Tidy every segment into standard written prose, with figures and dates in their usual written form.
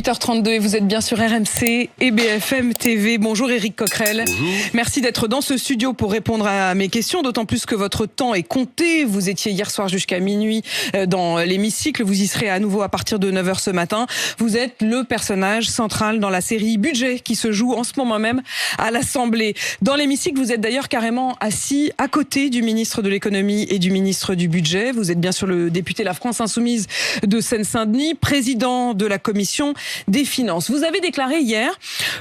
8h32 et vous êtes bien sur RMC et BFM TV. Bonjour Éric Coquerel. Bonjour. Merci d'être dans ce studio pour répondre à mes questions, d'autant plus que votre temps est compté. Vous étiez hier soir jusqu'à minuit dans l'hémicycle. Vous y serez à nouveau à partir de 9h ce matin. Vous êtes le personnage central dans la série Budget qui se joue en ce moment même à l'Assemblée. Dans l'hémicycle, vous êtes d'ailleurs carrément assis à côté du ministre de l'économie et du ministre du budget. Vous êtes bien sûr le député La France Insoumise de Seine-Saint-Denis, président de la commission des finances. Vous avez déclaré hier,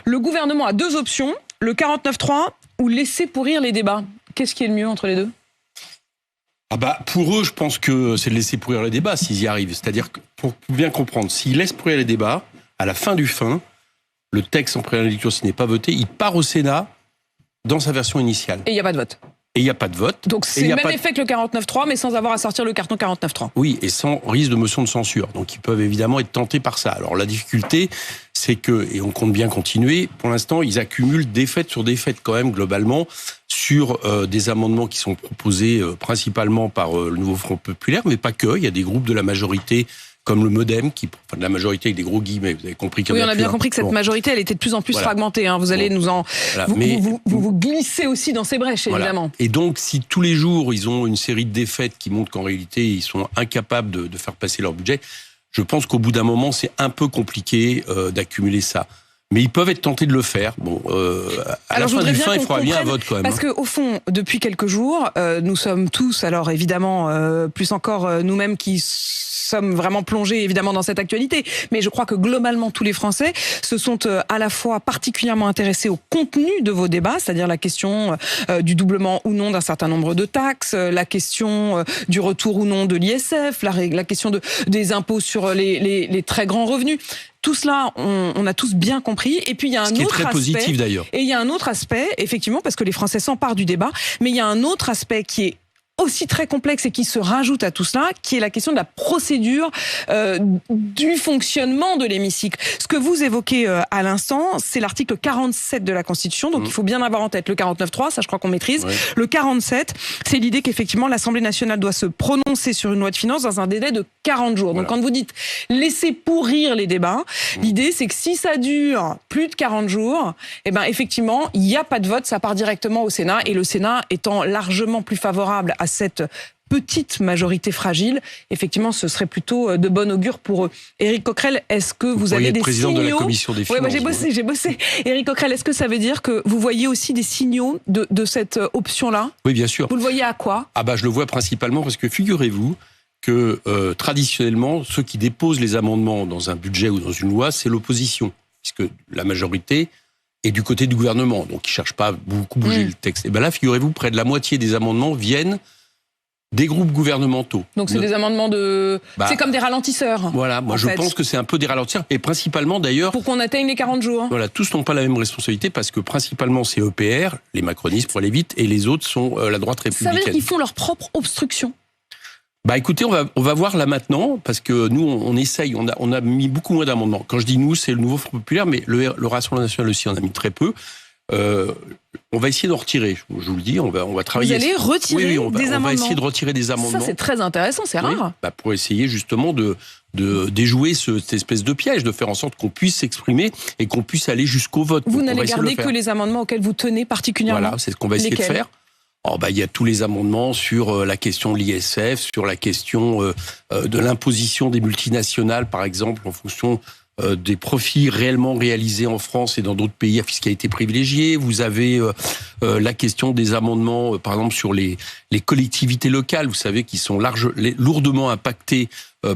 le gouvernement a deux options, le 49.3 ou laisser pourrir les débats. Qu'est-ce qui est le mieux entre les deux ? Pour eux, je pense que c'est de laisser pourrir les débats s'ils y arrivent. C'est-à-dire que, pour bien comprendre, s'ils laissent pourrir les débats, à la fin du le texte en première lecture, s'il n'est pas voté, il part au Sénat dans sa version initiale. Et il n'y a pas de vote. Et il n'y a pas de vote. Donc c'est le même effet que le 49.3, mais sans avoir à sortir le carton 49.3. Oui, et sans risque de motion de censure. Donc ils peuvent évidemment être tentés par ça. Alors la difficulté, c'est que, et on compte bien continuer, pour l'instant, ils accumulent défaite sur défaite quand même, globalement, sur des amendements qui sont proposés principalement par le Nouveau Front Populaire, mais pas que. Il y a des groupes de la majorité comme le MoDem, de la majorité avec des gros guillemets, vous avez compris qu'il y en a. Oui, on a bien compris que cette majorité, elle était de plus en plus fragmentée. Hein. Vous allez nous en... Voilà. Vous glissez aussi dans ces brèches, évidemment. Et donc, si tous les jours, ils ont une série de défaites qui montrent qu'en réalité, ils sont incapables de faire passer leur budget, je pense qu'au bout d'un moment, c'est un peu compliqué d'accumuler ça. Mais ils peuvent être tentés de le faire. À la fin du il faudra bien un vote quand même. Parce que au fond, depuis quelques jours, nous sommes tous, alors évidemment, plus encore nous-mêmes qui sommes vraiment plongés évidemment dans cette actualité, mais je crois que globalement tous les Français se sont à la fois particulièrement intéressés au contenu de vos débats, c'est-à-dire la question du doublement ou non d'un certain nombre de taxes, la question du retour ou non de l'ISF, la question des impôts sur les très grands revenus. Tout cela, on a tous bien compris. Et puis il y a un autre aspect, positif d'ailleurs. Et il y a un autre aspect, effectivement, parce que les Français s'emparent du débat, mais il y a un autre aspect qui est aussi très complexe et qui se rajoute à tout cela, qui est la question de la procédure du fonctionnement de l'hémicycle. Ce que vous évoquez à l'instant, c'est l'article 47 de la Constitution, donc il faut bien avoir en tête le 49.3, ça je crois qu'on maîtrise. Ouais. Le 47, c'est l'idée qu'effectivement l'Assemblée nationale doit se prononcer sur une loi de finances dans un délai de 40 jours. Donc quand vous dites laissez pourrir les débats, l'idée c'est que si ça dure plus de 40 jours, effectivement, il n'y a pas de vote, ça part directement au Sénat, et le Sénat étant largement plus favorable à cette petite majorité fragile, effectivement, ce serait plutôt de bon augure pour eux. Éric Coquerel, est-ce que vous avez des président signaux... de la commission des finances. J'ai bossé. Éric Coquerel, est-ce que ça veut dire que vous voyez aussi des signaux de cette option-là ? Oui, bien sûr. Vous le voyez à quoi ? Je le vois principalement parce que figurez-vous que traditionnellement, ceux qui déposent les amendements dans un budget ou dans une loi, c'est l'opposition, puisque la majorité est du côté du gouvernement, donc ils ne cherchent pas beaucoup bouger le texte. Et là, figurez-vous, près de la moitié des amendements viennent des groupes gouvernementaux. Donc c'est des amendements c'est comme des ralentisseurs. Voilà, moi je pense que c'est un peu des ralentisseurs, et principalement d'ailleurs... Pour qu'on atteigne les 40 jours. Voilà, tous n'ont pas la même responsabilité, parce que principalement c'est EPR, les macronistes pour aller vite, et les autres sont la droite républicaine. Ça veut dire qu'ils font leur propre obstruction. Écoutez, on va voir là maintenant, parce que nous, on essaye, on a mis beaucoup moins d'amendements. Quand je dis nous, c'est le Nouveau Front Populaire, mais le Rassemblement National aussi en a mis très peu. On va essayer d'en retirer, je vous le dis, on va travailler. Vous allez retirer des amendements. On va essayer de retirer des amendements. Ça, c'est très intéressant, c'est rare. Pour essayer justement de déjouer cette espèce de piège, de faire en sorte qu'on puisse s'exprimer et qu'on puisse aller jusqu'au vote. Vous n'allez garder que les amendements auxquels vous tenez particulièrement. Voilà, c'est ce qu'on va essayer de faire. Il y a tous les amendements sur la question de l'ISF, sur la question de l'imposition des multinationales, par exemple, en fonction des profits réellement réalisés en France et dans d'autres pays à fiscalité privilégiée. Vous avez la question des amendements, par exemple, sur les collectivités locales, vous savez, qui sont lourdement impactées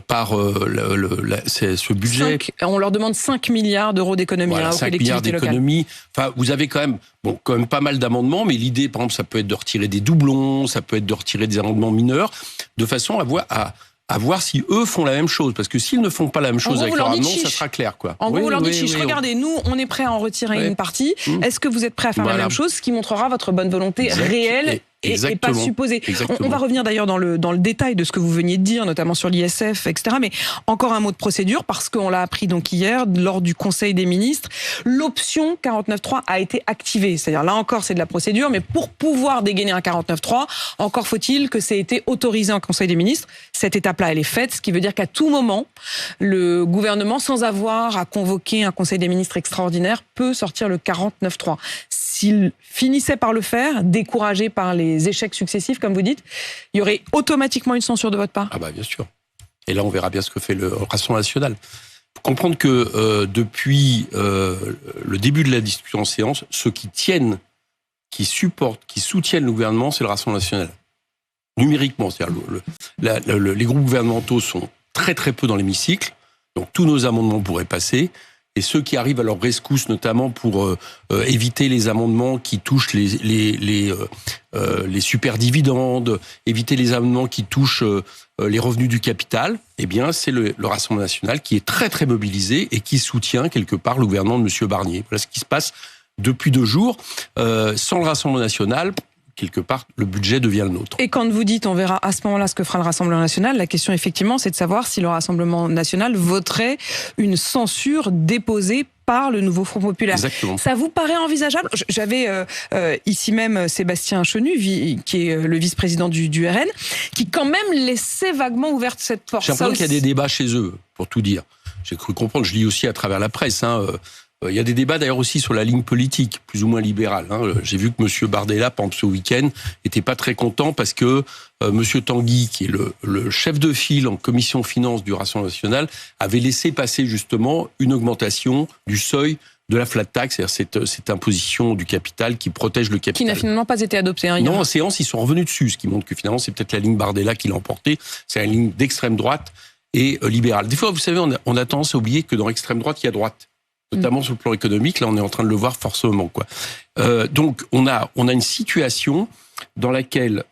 par ce budget. On leur demande 5 milliards d'euros d'économies aux collectivités locales. 5 milliards d'économies. Vous avez quand même pas mal d'amendements, mais l'idée, par exemple, ça peut être de retirer des doublons, ça peut être de retirer des amendements mineurs, de façon à voir si eux font la même chose. Parce que s'ils ne font pas la même chose avec leur amendement, ça sera clair, quoi. En gros, vous leur dites chiche. Regardez, nous, on est prêt à en retirer une partie. Est-ce que vous êtes prêt à faire la même chose, ce qui montrera votre bonne volonté réelle et pas supposé. On va revenir d'ailleurs dans le détail de ce que vous veniez de dire, notamment sur l'ISF, etc. Mais encore un mot de procédure, parce qu'on l'a appris donc hier, lors du Conseil des ministres, l'option 49.3 a été activée. C'est-à-dire, là encore, c'est de la procédure, mais pour pouvoir dégainer un 49.3, encore faut-il que ça ait été autorisé en Conseil des ministres. Cette étape-là, elle est faite, ce qui veut dire qu'à tout moment, le gouvernement, sans avoir à convoquer un Conseil des ministres extraordinaire, peut sortir le 49.3. S'il finissait par le faire, découragé par les échecs successifs, comme vous dites, il y aurait automatiquement une censure de votre part? Ah bah bien sûr. Et là, on verra bien ce que fait le Rassemblement national. Il faut comprendre que depuis le début de la discussion en séance, ceux qui tiennent, qui supportent, qui soutiennent le gouvernement, c'est le Rassemblement national. Numériquement, c'est-à-dire les groupes gouvernementaux sont très très peu dans l'hémicycle, donc tous nos amendements pourraient passer. Et ceux qui arrivent à leur rescousse, notamment pour éviter les amendements qui touchent les superdividendes, éviter les amendements qui touchent les revenus du capital, eh bien, c'est le Rassemblement national qui est très très mobilisé et qui soutient quelque part le gouvernement de M. Barnier. Voilà ce qui se passe depuis 2 jours. Sans le Rassemblement national, quelque part, le budget devient le nôtre. Et quand vous dites, on verra à ce moment-là ce que fera le Rassemblement national, la question, effectivement, c'est de savoir si le Rassemblement national voterait une censure déposée par le nouveau Front populaire. Exactement. Ça vous paraît envisageable? J'avais ici même Sébastien Chenu, qui est le vice-président du RN, qui quand même laissait vaguement ouverte cette porte. J'ai l'impression qu'il y a des débats chez eux, pour tout dire. J'ai cru comprendre, je lis aussi à travers la presse, il y a des débats d'ailleurs aussi sur la ligne politique, plus ou moins libérale. J'ai vu que M. Bardella, par exemple, ce week-end, n'était pas très content parce que M. Tanguy, qui est le chef de file en commission finance du Rassemblement national, avait laissé passer justement une augmentation du seuil de la flat tax, c'est-à-dire cette imposition du capital qui protège le capital. Qui n'a finalement pas été adoptée. Non, en séance, ils sont revenus dessus, ce qui montre que finalement, c'est peut-être la ligne Bardella qui l'a emporté. C'est la ligne d'extrême droite et libérale. Des fois, vous savez, on a tendance à oublier que dans l'extrême droite, il y a droite. Notamment sur le plan économique, là on est en train de le voir forcément, quoi. Donc on a une situation dans laquelle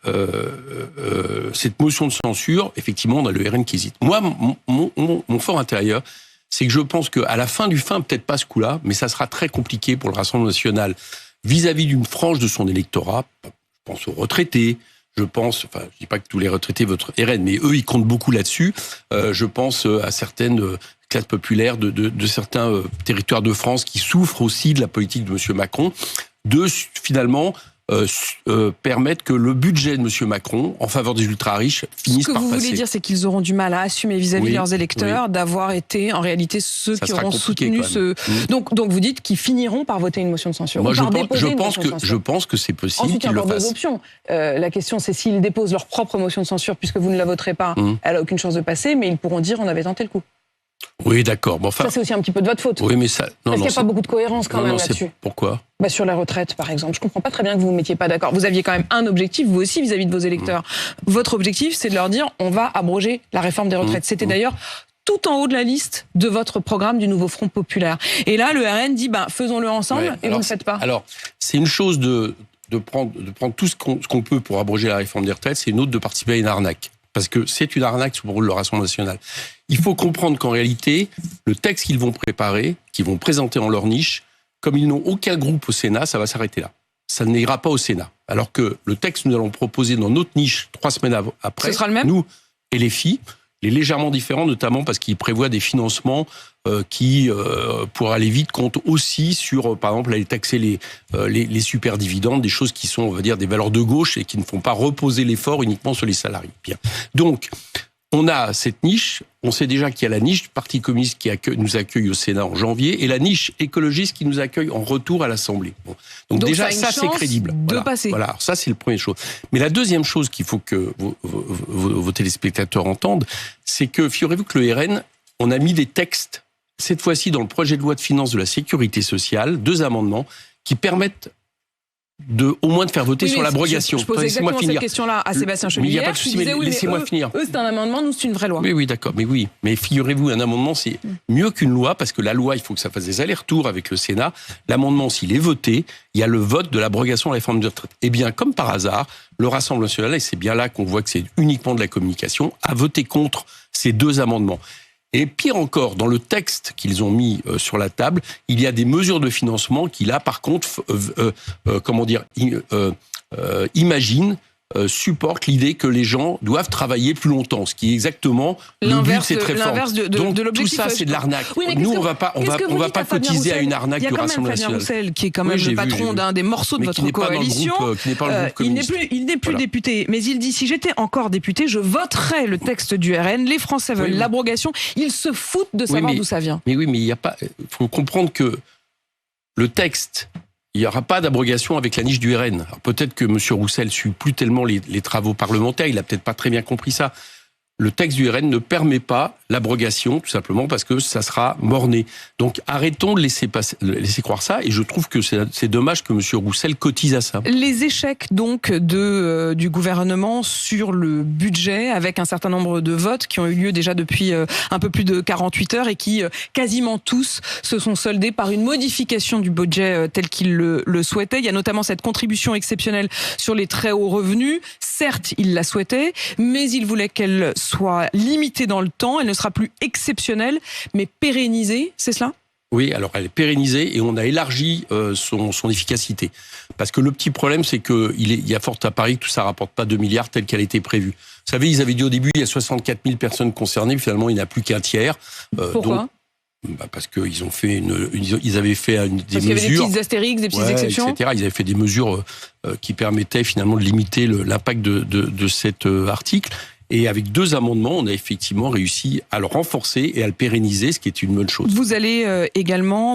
cette motion de censure, effectivement, on a le RN qui hésite. Moi, mon fort intérieur, c'est que je pense qu'à la fin du fin, peut-être pas ce coup-là, mais ça sera très compliqué pour le Rassemblement national vis-à-vis d'une frange de son électorat. Je pense aux retraités. Je pense, enfin, je dis pas que tous les retraités votent RN, mais eux, ils comptent beaucoup là-dessus. Je pense à certaines classes populaires de certains territoires de France qui souffrent aussi de la politique de M. Macron, de finalement permettre que le budget de M. Macron en faveur des ultra-riches finisse par passer. Ce que vous voulez dire, c'est qu'ils auront du mal à assumer vis-à-vis de leurs électeurs d'avoir été en réalité ceux qui auront soutenu ce... Donc vous dites qu'ils finiront par voter une motion de censure. Moi, je pense que c'est possible. Ensuite, il y a qu'ils encore le fassent. 2 options. La question, c'est s'ils déposent leur propre motion de censure, puisque vous ne la voterez pas, elle n'a aucune chance de passer, mais ils pourront dire on avait tenté le coup. Oui, d'accord. Bon, enfin, ça, c'est aussi un petit peu de votre faute. Oui, mais ça... Parce qu'il n'y a pas beaucoup de cohérence quand même là-dessus. Pourquoi ? Sur la retraite, par exemple. Je ne comprends pas très bien que vous ne vous mettiez pas d'accord. Vous aviez quand même un objectif, vous aussi, vis-à-vis de vos électeurs. Votre objectif, c'est de leur dire on va abroger la réforme des retraites. C'était d'ailleurs tout en haut de la liste de votre programme du nouveau Front populaire. Et là, le RN dit faisons-le ensemble, et vous ne le faites pas. Alors, c'est une chose de prendre tout ce qu'on peut pour abroger la réforme des retraites, c'est une autre de participer à une arnaque. Parce que c'est une arnaque pour le Rassemblement national. Il faut comprendre qu'en réalité, le texte qu'ils vont préparer, qu'ils vont présenter en leur niche, comme ils n'ont aucun groupe au Sénat, ça va s'arrêter là. Ça n'ira pas au Sénat. Alors que le texte que nous allons proposer dans notre niche 3 semaines après, ce sera le même. Nous et les filles, il est légèrement différent, notamment parce qu'il prévoit des financements qui, pour aller vite, comptent aussi sur, par exemple, aller taxer les superdividendes, des choses qui sont, on va dire, des valeurs de gauche et qui ne font pas reposer l'effort uniquement sur les salariés. Bien. Donc, on a cette niche. On sait déjà qu'il y a la niche du Parti communiste qui nous accueille au Sénat en janvier et la niche écologiste qui nous accueille en retour à l'Assemblée. Bon. Donc déjà, ça, c'est crédible. Passer. Voilà. Alors, ça, c'est la première chose. Mais la deuxième chose qu'il faut que vos téléspectateurs entendent, c'est que, figurez-vous que le RN, on a mis des textes, cette fois-ci dans le projet de loi de finances de la Sécurité sociale, 2 amendements qui permettent au moins de faire voter sur l'abrogation. Je pose exactement cette question-là à Sébastien Chenu. Mais il n'y a pas de souci, mais laissez-moi finir. Eux, c'est un amendement, nous, c'est une vraie loi. Oui, d'accord, mais figurez-vous, un amendement, c'est mieux qu'une loi, parce que la loi, il faut que ça fasse des allers-retours avec le Sénat. L'amendement, s'il est voté, il y a le vote de l'abrogation de la réforme des retraites. Eh bien, comme par hasard, le Rassemblement national, et c'est bien là qu'on voit que c'est uniquement de la communication, a voté contre ces 2 amendements. Et pire encore, dans le texte qu'ils ont mis sur la table, il y a des mesures de financement qui, là, par contre, imagine, supporte l'idée que les gens doivent travailler plus longtemps, ce qui est exactement le but de cette réforme. Donc tout ça, c'est de l'arnaque. Oui, nous, on va pas cotiser à une arnaque du Rassemblement national. Il y a quand même Fabien Roussel, qui est quand même le patron d'un des morceaux de votre coalition. Il n'est plus député, mais il dit, si j'étais encore député, je voterais le texte du RN. Les Français veulent l'abrogation. Ils se foutent de savoir d'où ça vient. Mais oui, mais il faut comprendre que le texte... Il n'y aura pas d'abrogation avec la niche du RN. Alors peut-être que M. Roussel suit plus tellement les travaux parlementaires, il n'a peut-être pas très bien compris ça. Le texte du RN ne permet pas l'abrogation, tout simplement parce que ça sera mort-né. Donc arrêtons de laisser croire ça, et je trouve que c'est dommage que M. Roussel cotise à ça. Les échecs donc du gouvernement sur le budget, avec un certain nombre de votes qui ont eu lieu déjà depuis un peu plus de 48 heures et qui quasiment tous se sont soldés par une modification du budget tel qu'il le souhaitait. Il y a notamment cette contribution exceptionnelle sur les très hauts revenus. Certes, il la souhaitait, mais il voulait qu'elle soit limitée dans le temps. Elle ne sera plus exceptionnelle, mais pérennisée, c'est cela ? Oui, alors elle est pérennisée et on a élargi son efficacité. Parce que le petit problème, c'est qu'il y a fort à parier que tout ça ne rapporte pas 2 milliards tel qu'elle était prévue. Vous savez, ils avaient dit au début, il y a 64 000 personnes concernées, finalement il n'y en a plus qu'un tiers. Pourquoi ? Parce qu'ils ont fait ils avaient fait des mesures. Parce qu'il y avait des petites astérix, des petites exceptions, etc. Ils avaient fait des mesures qui permettaient finalement de limiter l'impact de cet article. Et avec 2 amendements, on a effectivement réussi à le renforcer et à le pérenniser, ce qui est une bonne chose. Vous avez également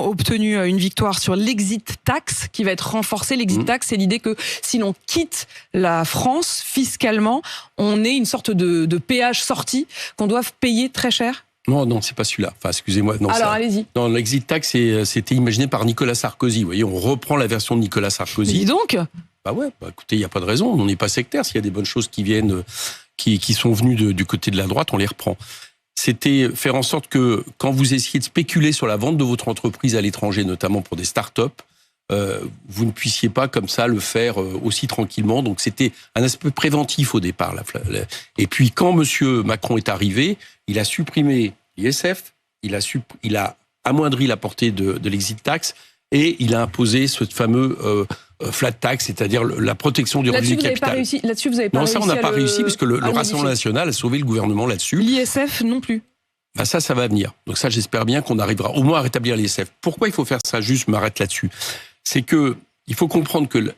obtenu une victoire sur l'exit tax qui va être renforcée. L'exit tax, c'est l'idée que si l'on quitte la France fiscalement, on ait une sorte de péage sorti qu'on doive payer très cher. Non, c'est pas celui-là. Enfin, excusez-moi. Non, alors, allez-y. Non, l'exit tax, c'était imaginé par Nicolas Sarkozy. Vous voyez, on reprend la version de Nicolas Sarkozy. Dis donc. Écoutez, il n'y a pas de raison. On n'est pas sectaire. S'il y a des bonnes choses qui viennent, qui sont venues du côté de la droite, on les reprend. C'était faire en sorte que, quand vous essayez de spéculer sur la vente de votre entreprise à l'étranger, notamment pour des start-up, vous ne puissiez pas comme ça le faire aussi tranquillement. Donc c'était un aspect préventif au départ. Et puis quand M. Macron est arrivé, il a supprimé l'ISF, il a amoindri la portée de l'exit tax et il a imposé ce fameux flat tax, c'est-à-dire la protection du revenu du capital. Là-dessus, vous n'avez pas réussi. Non, ça on n'a pas réussi parce que le Rassemblement national a sauvé le gouvernement là-dessus. L'ISF non plus. Ça va venir. Donc ça, j'espère bien qu'on arrivera au moins à rétablir l'ISF. Pourquoi il faut faire ça ? Juste, je m'arrête là-dessus. C'est que il faut comprendre que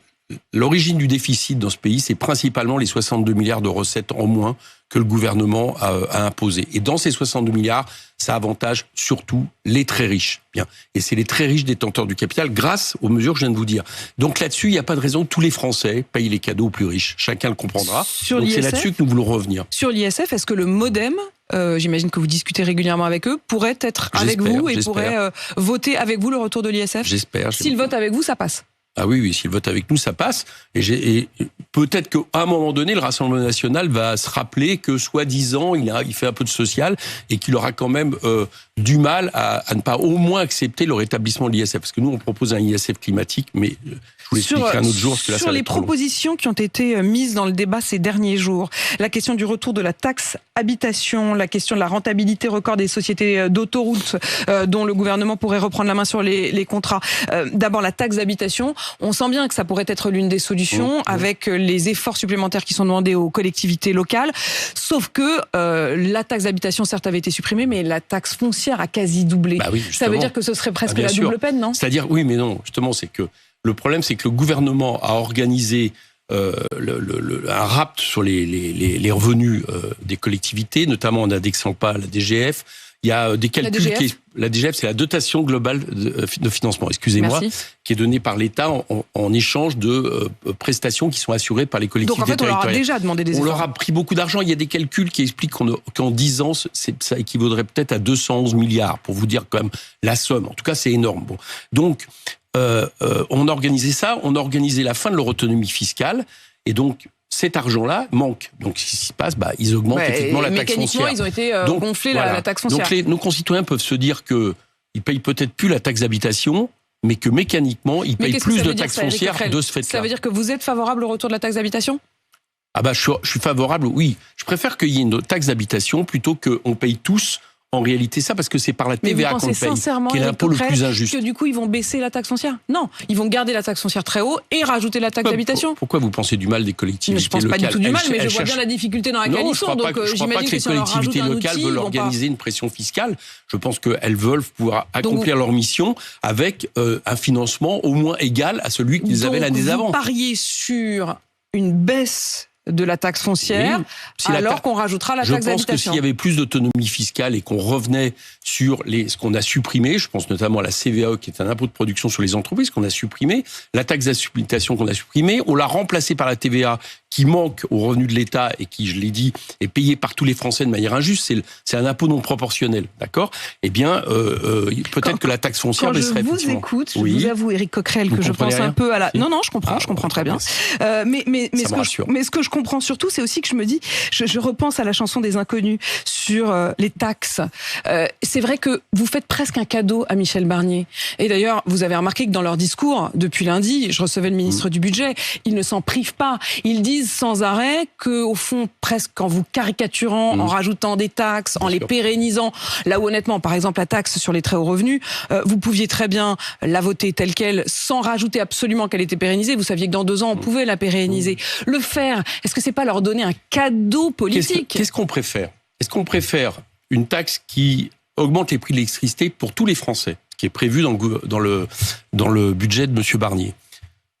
l'origine du déficit dans ce pays, c'est principalement les 62 milliards de recettes en moins que le gouvernement a imposé. Et dans ces 62 milliards, ça avantage surtout les très riches. Bien. Et c'est les très riches détenteurs du capital grâce aux mesures que je viens de vous dire. Donc là-dessus, il n'y a pas de raison que tous les Français payent les cadeaux aux plus riches. Chacun le comprendra. Donc c'est là-dessus que nous voulons revenir. Sur l'ISF, est-ce que le MoDem, j'imagine que vous discutez régulièrement avec eux, pourrait être avec vous et pourrait voter avec vous le retour de l'ISF ? J'espère. S'ils votent avec vous, ça passe. Ah oui, s'il vote avec nous, ça passe. Et peut-être qu'à un moment donné, le Rassemblement national va se rappeler que, soi-disant, il fait un peu de social et qu'il aura quand même du mal à ne pas au moins accepter le rétablissement de l'ISF. Parce que nous, on propose un ISF climatique, mais je vous l'expliquerai un autre jour. Parce que là, sur les propositions qui ont été mises dans le débat ces derniers jours, la question du retour de la taxe habitation, la question de la rentabilité record des sociétés d'autoroutes dont le gouvernement pourrait reprendre la main sur les contrats. D'abord, la taxe d'habitation. On sent bien que ça pourrait être l'une des solutions avec les efforts supplémentaires qui sont demandés aux collectivités locales. Sauf que la taxe d'habitation, certes, avait été supprimée, mais la taxe foncière a quasi doublé. Ça veut dire que ce serait presque la double peine, non ? C'est-à-dire, oui, mais non. Justement, c'est que le problème, c'est que le gouvernement a organisé un rapt sur les revenus des collectivités, notamment en indexant pas la DGF. Il y a des calculs la DGF, c'est la dotation globale de financement, excusez-moi, qui est donnée par l'État en échange de prestations qui sont assurées par les collectivités territoriales. Donc en fait, on leur a déjà demandé des efforts. On leur a pris beaucoup d'argent. Il y a des calculs qui expliquent qu'en 10 ans, ça équivaudrait peut-être à 211 milliards, pour vous dire quand même la somme. En tout cas, c'est énorme. Bon. Donc, on a organisé ça, on a organisé la fin de leur autonomie fiscale, et donc, cet argent-là manque. Donc, ce qui se passe, ils augmentent effectivement la taxe foncière. Mécaniquement, ils ont été gonflés la taxe foncière. Donc, nos concitoyens peuvent se dire qu'ils ne payent peut-être plus la taxe d'habitation, mais que mécaniquement, ils payent plus de taxes foncières de ce fait-là. Ça veut dire que vous êtes favorable au retour de la taxe d'habitation ? Je suis favorable, oui. Je préfère qu'il y ait une taxe d'habitation plutôt qu'on paye tous en réalité ça, parce que c'est par la TVA qu'on paye, qui est l'impôt le plus injuste. Que du coup, ils vont baisser la taxe foncière? Non, ils vont garder la taxe foncière très haut et rajouter la taxe d'habitation. Pourquoi vous pensez du mal des collectivités locales? Je pense pas du tout du mal, mais je vois bien la difficulté dans laquelle ils sont. Donc je ne crois pas que les collectivités locales veulent organiser une pression fiscale. Je pense qu'elles veulent pouvoir accomplir leur mission avec un financement au moins égal à celui qu'ils avaient l'année d'avant. Vous pariez sur une baisse de la taxe foncière, alors qu'on rajoutera la taxe d'habitation. Je pense que s'il y avait plus d'autonomie fiscale et qu'on revenait sur ce qu'on a supprimé, je pense notamment à la CVAE, qui est un impôt de production sur les entreprises qu'on a supprimé, la taxe d'habitation qu'on a supprimée, on l'a remplacée par la TVA, qui manque aux revenus de l'État et qui, je l'ai dit, est payé par tous les Français de manière injuste, c'est un impôt non proportionnel, d'accord? Eh bien, peut-être que la taxe foncière baisserait. Quand je vous écoute, je vous avoue, Éric Coquerel, que je pense un peu à la... Non, je comprends très bien. Mais ce que je comprends surtout, c'est aussi que je me dis, je repense à la chanson des Inconnus sur les taxes. C'est vrai que vous faites presque un cadeau à Michel Barnier. Et d'ailleurs, vous avez remarqué que dans leur discours, depuis lundi, je recevais le ministre du Budget, ils ne s'en privent pas. Ils disent sans arrêt que, au fond, presque en vous caricaturant, en rajoutant des taxes, en les pérennisant, là où honnêtement, par exemple, la taxe sur les très hauts revenus, vous pouviez très bien la voter telle qu'elle, sans rajouter absolument qu'elle était pérennisée. Vous saviez que dans 2 ans, on pouvait la pérenniser. Le faire, est-ce que c'est pas leur donner un cadeau politique? Qu'est-ce qu'on préfère? Est-ce qu'on préfère une taxe qui augmente les prix de l'électricité pour tous les Français, qui est prévu dans le budget de M. Barnier?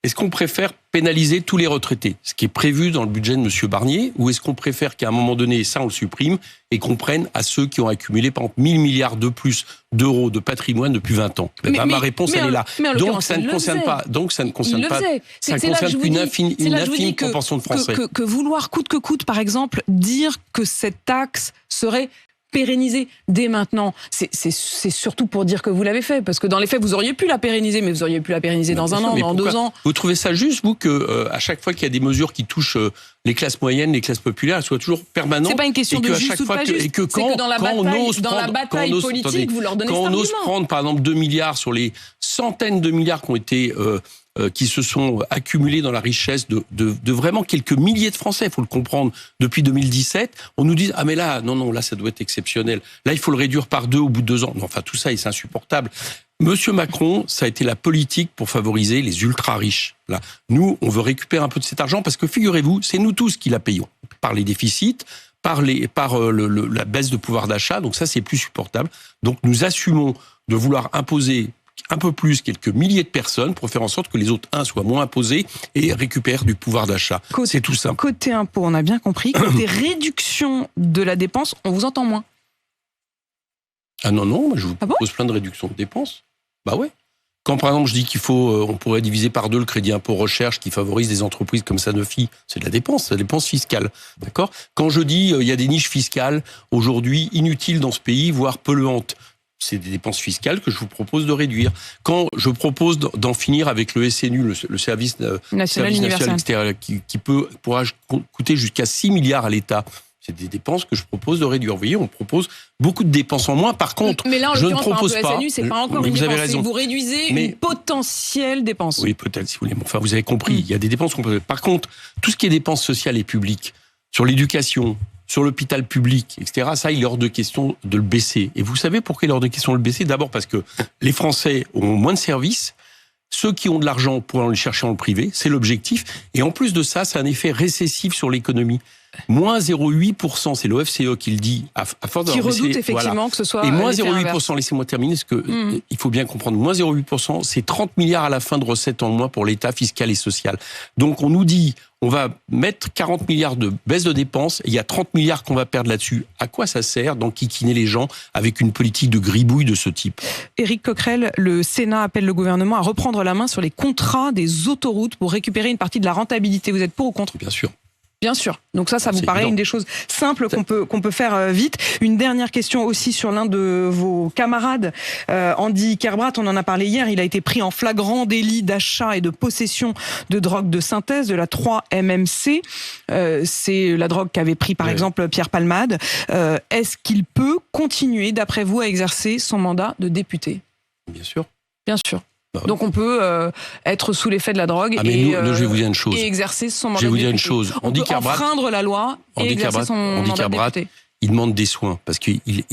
Est-ce qu'on préfère pénaliser tous les retraités, ce qui est prévu dans le budget de M. Barnier, ou est-ce qu'on préfère qu'à un moment donné, ça on le supprime, et qu'on prenne à ceux qui ont accumulé par exemple 1000 milliards de plus d'euros de patrimoine depuis 20 ans? Ma réponse, elle est là. Donc ça ne concerne pas. Ça concerne qu'une infime proportion de Français. Que vouloir coûte que coûte, par exemple, dire que cette taxe serait pérenniser dès maintenant, c'est surtout pour dire que vous l'avez fait, parce que dans les faits, vous auriez pu la pérenniser, mais vous auriez pu la pérenniser dans 1 an, dans 2 ans. Vous trouvez ça juste, vous, que à chaque fois qu'il y a des mesures qui touchent les classes moyennes, les classes populaires, elles soient toujours permanentes? C'est pas une question de juste ou pas juste. C'est que dans la bataille politique, vous leur donnez cet argument. Quand on ose prendre, par exemple, 2 milliards sur les centaines de milliards qui ont été qui se sont accumulés dans la richesse de vraiment quelques milliers de Français, il faut le comprendre, depuis 2017, on nous dit « Ah mais là, non, là ça doit être exceptionnel. Là, il faut le réduire par 2 au bout de 2 ans. » Non, enfin, tout ça, c'est insupportable. Monsieur Macron, ça a été la politique pour favoriser les ultra-riches. Là, nous, on veut récupérer un peu de cet argent parce que, figurez-vous, c'est nous tous qui la payons. Par les déficits, par la baisse de pouvoir d'achat, donc ça, c'est plus supportable. Donc, nous assumons de vouloir imposer un peu plus, quelques milliers de personnes, pour faire en sorte que les autres, soient moins imposés et récupèrent du pouvoir d'achat. C'est tout simple. Côté impôt, on a bien compris. Côté réduction de la dépense, on vous entend moins. Ah non, moi je vous propose plein de réductions de dépenses. Bah ouais. Quand par exemple je dis on pourrait diviser par 2 le crédit impôt recherche qui favorise des entreprises comme Sanofi, c'est de la dépense fiscale. D'accord? Quand je dis il y a des niches fiscales aujourd'hui inutiles dans ce pays, voire polluantes, c'est des dépenses fiscales que je vous propose de réduire. Quand je propose d'en finir avec le SNU, le service national extérieur, qui pourra coûter jusqu'à 6 milliards à l'État, c'est des dépenses que je propose de réduire. Vous voyez, on propose beaucoup de dépenses en moins. Par contre, mais là, en je ne propose pas. Le SNU, c'est pas encore une dépense. Vous réduisez une potentielle dépense. Oui, peut-être, si vous voulez. Enfin, vous avez compris. Il y a des dépenses qu'on peut. Par contre, tout ce qui est dépenses sociales et publiques, sur l'éducation, sur l'hôpital public, etc., ça, il est hors de question de le baisser. Et vous savez pourquoi il est hors de question de le baisser? D'abord parce que les Français ont moins de services. Ceux qui ont de l'argent pourront le chercher en privé. C'est l'objectif. Et en plus de ça, c'est un effet récessif sur l'économie. Moins 0,8%, c'est l'OFCE qui le dit, à force d'avoir baissé. Qui redoute effectivement que ce soit. Et moins 0,8%, laissez-moi terminer, parce que il faut bien comprendre, moins 0,8%, c'est 30 milliards à la fin de recettes en moins pour l'État fiscal et social. Donc on nous dit, on va mettre 40 milliards de baisse de dépenses, et il y a 30 milliards qu'on va perdre là-dessus. À quoi ça sert d'enquiquiner les gens avec une politique de gribouille de ce type? Éric Coquerel, le Sénat appelle le gouvernement à reprendre la main sur les contrats des autoroutes pour récupérer une partie de la rentabilité. Vous êtes pour ou contre? Bien sûr. Bien sûr. Donc ça vous paraît une des choses simples qu'on peut faire vite. Une dernière question aussi sur l'un de vos camarades, Andy Kerbrat. On en a parlé hier. Il a été pris en flagrant délit d'achat et de possession de drogue de synthèse, de la 3-MMC. C'est la drogue qu'avait pris par exemple Pierre Palmade. Est-ce qu'il peut continuer, d'après vous, à exercer son mandat de député? Bien sûr. Bien sûr. Donc on peut être sous l'effet de la drogue et je vais vous dire une chose. Et exercer son mandat de député. Je vais vous dire une chose. On peut enfreindre la loi et exercer son mandat de député. il demande des soins parce que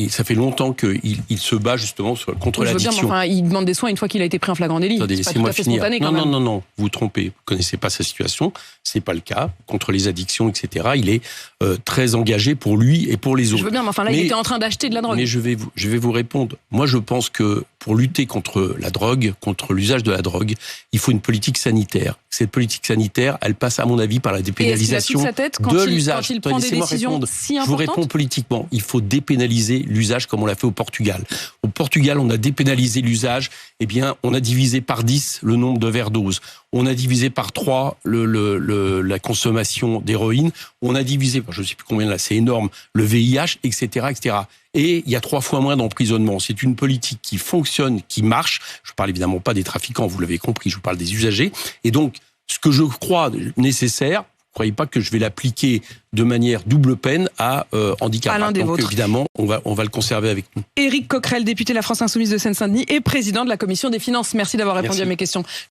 ça fait longtemps qu'il se bat justement contre l'addiction. Enfin, il demande des soins une fois qu'il a été pris en flagrant délit. Attendez, laissez-moi finir. Non, vous vous trompez. Vous connaissez pas sa situation. C'est pas le cas. Contre les addictions, etc. Il est très engagé pour lui et pour les autres. Je veux bien, mais enfin là, il était en train d'acheter de la drogue. Mais je vais vous répondre. Moi, je pense que pour lutter contre la drogue, contre l'usage de la drogue, il faut une politique sanitaire. Cette politique sanitaire, elle passe à mon avis par la dépénalisation de l'usage. Quand il prend des décisions si importantes. Je vous réponds politiquement. Il faut dépénaliser l'usage comme on l'a fait au Portugal. Au Portugal, on a dépénalisé l'usage. Eh bien, on a divisé par 10 le nombre de overdoses. On a divisé par 3 la consommation d'héroïne. On a divisé, je ne sais plus combien là, c'est énorme, le VIH, etc., etc. Et il y a 3 fois moins d'emprisonnement. C'est une politique qui fonctionne, qui marche. Je ne parle évidemment pas des trafiquants, vous l'avez compris, je vous parle des usagers. Et donc, ce que je crois nécessaire, ne croyez pas que je vais l'appliquer de manière double peine à handicap. À l'un des vôtres. Évidemment, on va le conserver avec nous. Éric Coquerel, député de la France Insoumise de Seine-Saint-Denis et président de la Commission des Finances. Merci d'avoir répondu à mes questions.